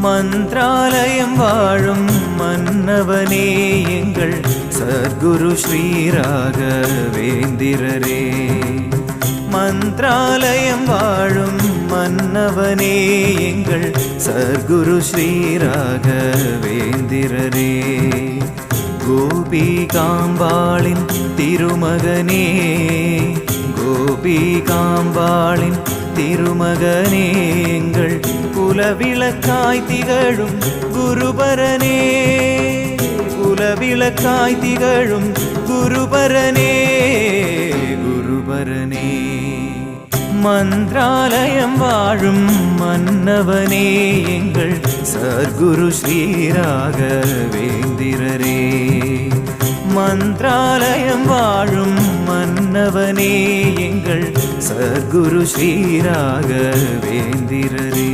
மந்திராலயம் வாழும் மன்னவனே எங்கள் சத்குரு ஸ்ரீ ராகவேந்திரரே. மந்திராலயம் வாழும் மன்னவனே எங்கள் சத்குரு ஸ்ரீ ராகவேந்திரரே. கோபிகாம்பாளின் திருமகனே, கோபிகாம்பாளின் திருமகனே எங்கள் குலவிளக்காய் திகழும் குருபரனே, குலவிளக்காய் திகழும் குருபரனே, குருபரனே. மந்திராலயம் வாழும் மன்னவனே எங்கள் சத்குரு ஸ்ரீ ராகவேந்திரரே. மந்திராலயம் வாழும் மன்னவனே எங்கள் சத்குரு ஸ்ரீ ராகவேந்திரரே.